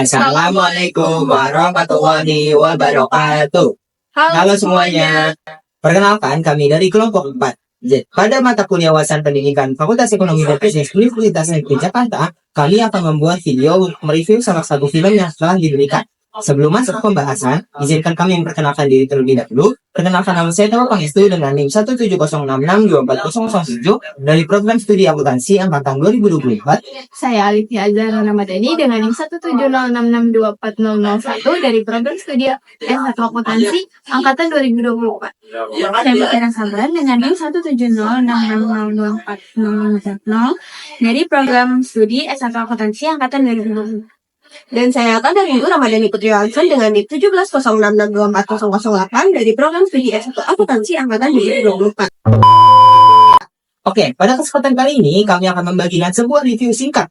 Assalamualaikum warahmatullahi wabarakatuh. Halo semuanya. Perkenalkan, kami dari kelompok 4. Pada mata kuliah wawasan pendidikan Fakultas Ekonomi dan Bisnis Universitas Negeri Jakarta, kami akan membuat video untuk mereview salah satu film yang telah diberikan. Sebelum masuk ke pembahasan, izinkan kami memperkenalkan diri terlebih dahulu. Perkenalkan, nama saya Tawa Pangestu dengan NIM 170662407 dari program studi akuntansi angkatan 2024. Saya Alifia Azhar Ramadhani dengan NIM 170662401 dari program studi S1 akuntansi angkatan 2024. Saya Mutiara Sabar dengan NIM 170662400 dari program studi S1 akuntansi angkatan 2024. Dan saya akan dari Ibu Ramadhani Putri Alson dengan NIM 17066240008 dari program studi S1 akuntansi angkatan 2024. Oke, pada kesempatan kali ini kami akan membagikan sebuah review singkat,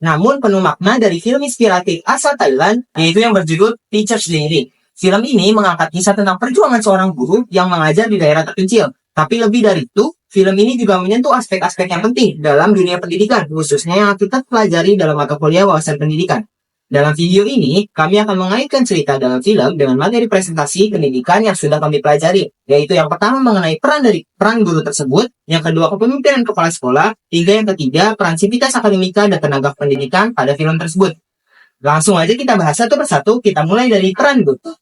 namun penuh makna dari film inspiratif asal Thailand, yaitu yang berjudul Teacher's Diary. Film ini mengangkat kisah tentang perjuangan seorang guru yang mengajar di daerah terpencil. Tapi lebih dari itu, film ini juga menyentuh aspek-aspek yang penting dalam dunia pendidikan, khususnya yang kita pelajari dalam mata kuliah wawasan pendidikan. Dalam video ini, kami akan mengaitkan cerita dalam film dengan materi presentasi pendidikan yang sudah kami pelajari, yaitu yang pertama mengenai peran guru tersebut, yang kedua kepemimpinan kepala sekolah, hingga yang ketiga peran sivitas akademika dan tenaga pendidikan pada film tersebut. Langsung aja kita bahas satu persatu, kita mulai dari peran guru.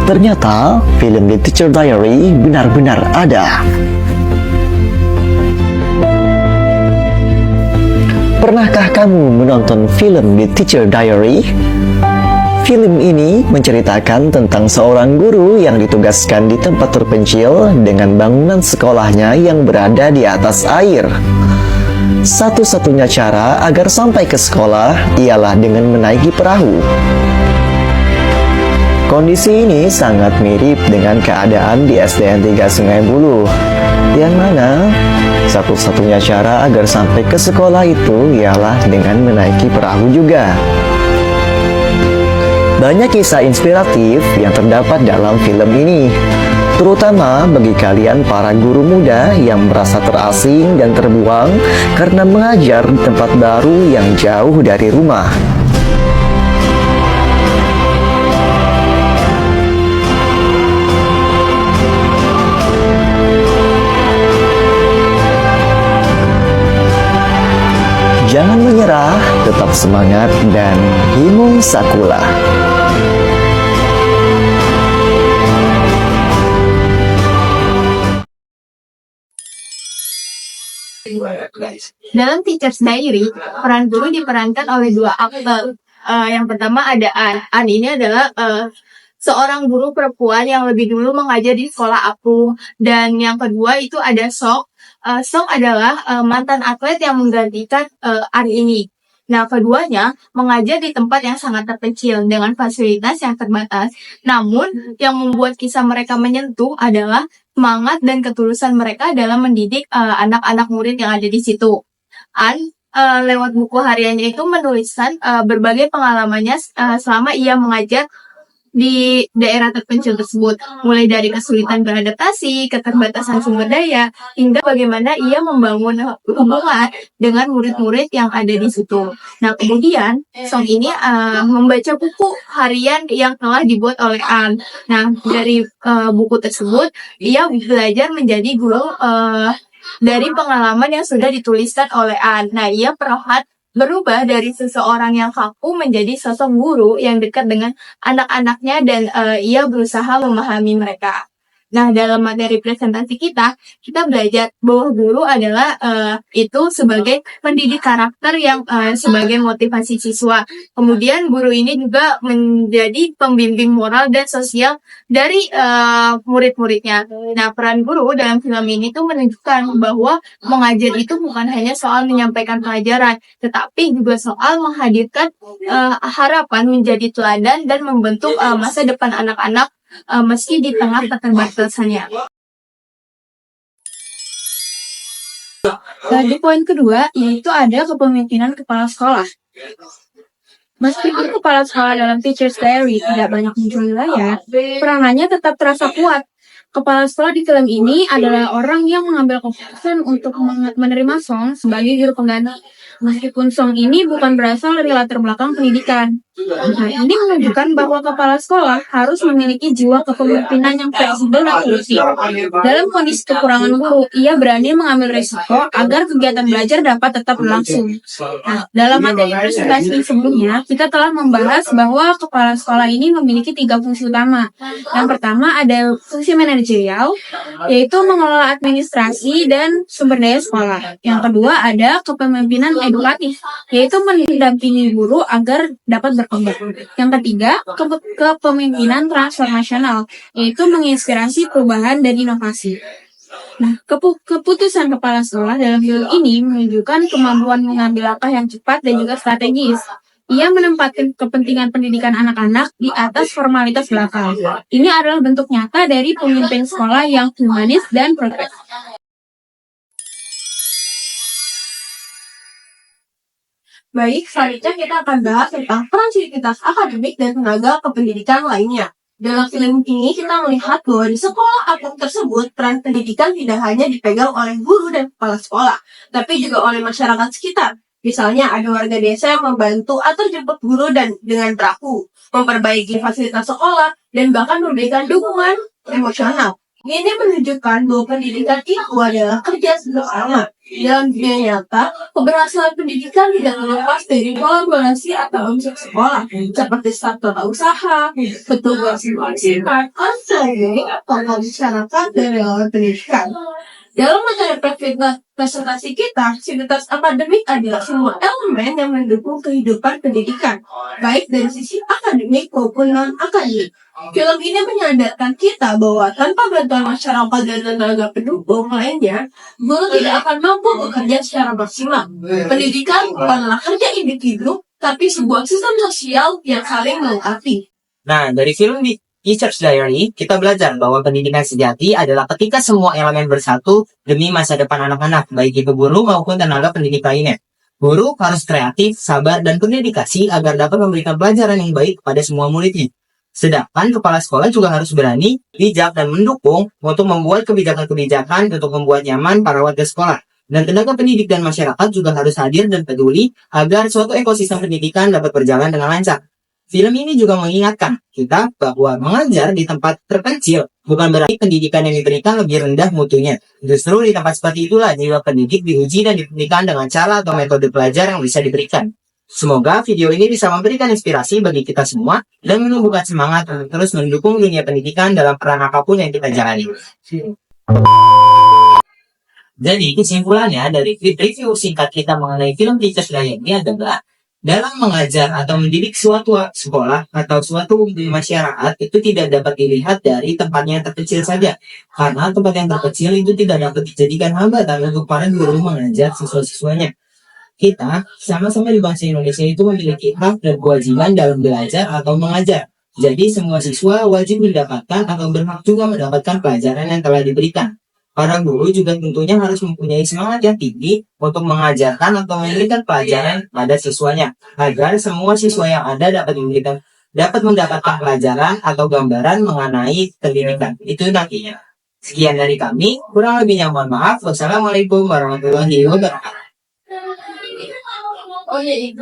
Ternyata film The Teacher Diary benar-benar ada. Pernahkah kamu menonton film The Teacher Diary? Film ini menceritakan tentang seorang guru yang ditugaskan di tempat terpencil dengan bangunan sekolahnya yang berada di atas air. Satu-satunya cara agar sampai ke sekolah ialah dengan menaiki perahu. Kondisi ini sangat mirip dengan keadaan di SDN 3 Sungai Buloh, yang mana satu-satunya cara agar sampai ke sekolah itu ialah dengan menaiki perahu juga. Banyak kisah inspiratif yang terdapat dalam film ini, terutama bagi kalian para guru muda yang merasa terasing dan terbuang karena mengajar di tempat baru yang jauh dari rumah. Jangan menyerah, tetap semangat, dan himung sakula. Dalam Teacher's Diary, peran guru diperankan oleh dua aktor. Yang pertama ada An. An ini adalah seorang guru perempuan yang lebih dulu mengajar di sekolah aku. Dan yang kedua itu ada Sok. Sok adalah mantan atlet yang menggantikan An ini. Nah, keduanya mengajar di tempat yang sangat terpencil dengan fasilitas yang terbatas. Namun, yang membuat kisah mereka menyentuh adalah semangat dan ketulusan mereka dalam mendidik anak-anak murid yang ada di situ. An lewat buku hariannya itu menuliskan berbagai pengalamannya selama ia mengajar di daerah terpencil tersebut, mulai dari kesulitan beradaptasi, keterbatasan sumber daya, hingga bagaimana ia membangun hubungan dengan murid-murid yang ada di situ. Nah, kemudian Song ini membaca buku harian yang telah dibuat oleh An. Nah, dari buku tersebut, ia belajar menjadi guru dari pengalaman yang sudah dituliskan oleh An. Nah, ia perlahan berubah dari seseorang yang kaku menjadi sosok guru yang dekat dengan anak-anaknya dan ia berusaha memahami mereka. Nah, dalam materi presentasi kita belajar bahwa guru adalah itu sebagai pendidik karakter yang sebagai motivasi siswa. Kemudian guru ini juga menjadi pembimbing moral dan sosial dari murid-muridnya. Nah, peran guru dalam film ini tuh menunjukkan bahwa mengajar itu bukan hanya soal menyampaikan pelajaran, tetapi juga soal menghadirkan harapan menjadi teladan dan membentuk masa depan anak-anak meski di tengah keterbatasannya. Di poin kedua, yaitu ada kepemimpinan kepala sekolah. Meskipun kepala sekolah dalam Teacher's Diary tidak banyak muncul di layar, peranannya tetap terasa kuat. Kepala sekolah di film ini adalah orang yang mengambil keputusan untuk menerima Song sebagai juru pengganti. Meskipun Song ini bukan berasal dari latar belakang pendidikan. Nah, ini menunjukkan bahwa kepala sekolah harus memiliki jiwa kepemimpinan yang fleksibel dan solutif. Dalam kondisi kekurangan guru, ia berani mengambil risiko agar kegiatan belajar dapat tetap berlangsung. Nah, dalam materi presentasi sebelumnya, kita telah membahas bahwa kepala sekolah ini memiliki 3 fungsi utama. Yang pertama ada fungsi manajerial, yaitu mengelola administrasi dan sumber daya sekolah. Yang kedua ada kepemimpinan edukatif, yaitu mendampingi guru agar dapat berkembang. Yang ketiga, kepemimpinan transformasional, yaitu menginspirasi perubahan dan inovasi. Nah, keputusan kepala sekolah dalam film ini menunjukkan kemampuan mengambil langkah yang cepat dan juga strategis. Ia menempatkan kepentingan pendidikan anak-anak di atas formalitas belaka. Ini adalah bentuk nyata dari pemimpin sekolah yang humanis dan progresif. Baik, selanjutnya kita akan bahas tentang peran sivitas akademik dan tenaga kependidikan lainnya. Dalam film ini kita melihat bahwa di sekolah apung tersebut peran pendidikan tidak hanya dipegang oleh guru dan kepala sekolah, tapi juga oleh masyarakat sekitar. Misalnya ada warga desa yang membantu atau jemput guru dan dengan perahu, memperbaiki fasilitas sekolah, dan bahkan memberikan dukungan emosional. Ini menunjukkan bahwa pendidikan itu adalah kerja bersama. Dalam dunia nyata, keberhasilan pendidikan tidak terlepas dari kolaborasi atau unsur sekolah, seperti staf tata usaha, petugas masyarakat, konseling, tokoh masyarakat, dan relawan pendidikan. Dalam materi presentasi kita, sivitas akademik adalah semua elemen yang mendukung kehidupan pendidikan, baik dari sisi akademik maupun non-akademik. Film ini menyadarkan kita bahwa tanpa bantuan masyarakat dan tenaga pendukung lainnya, guru tidak akan mampu bekerja secara maksimal. Pendidikan bukanlah kerja individu, tapi sebuah sistem sosial yang saling melengkapi. Nah, dari film Teacher's Diary, kita belajar bahwa pendidikan sejati adalah ketika semua elemen bersatu demi masa depan anak-anak, baik itu guru maupun tenaga pendidik lainnya. Guru harus kreatif, sabar, dan berdedikasi agar dapat memberikan pelajaran yang baik kepada semua muridnya. Sedangkan kepala sekolah juga harus berani, bijak, dan mendukung untuk membuat kebijakan-kebijakan untuk membuat nyaman para warga sekolah. Dan tenaga pendidik dan masyarakat juga harus hadir dan peduli agar suatu ekosistem pendidikan dapat berjalan dengan lancar. Film ini juga mengingatkan kita bahwa mengajar di tempat terpencil bukan berarti pendidikan yang diberikan lebih rendah mutunya. Justru di tempat seperti itulah jiwa pendidik diuji dan diberikan dengan cara atau metode belajar yang bisa diberikan. Semoga video ini bisa memberikan inspirasi bagi kita semua dan menumbuhkan semangat untuk terus mendukung dunia pendidikan dalam peran apapun yang kita jalani. Jadi kesimpulannya dari review singkat kita mengenai film Teacher's Diary ini adalah dalam mengajar atau mendidik suatu sekolah atau suatu masyarakat itu tidak dapat dilihat dari tempatnya yang terkecil saja. Karena tempat yang terkecil itu tidak dapat dijadikan hambatan untuk para guru mengajar siswa-siswanya. Kita sama-sama di bangsa Indonesia itu memiliki hak dan kewajiban dalam belajar atau mengajar. Jadi semua siswa wajib mendapatkan atau berhak juga mendapatkan pelajaran yang telah diberikan. Para guru juga tentunya harus mempunyai semangat yang tinggi untuk mengajarkan atau memberikan pelajaran pada siswanya, agar semua siswa yang ada dapat mendapatkan pelajaran atau gambaran mengenai pendidikan. Itu nantinya. Sekian dari kami, kurang lebihnya mohon maaf. Wassalamualaikum warahmatullahi wabarakatuh. Oh iya, itu.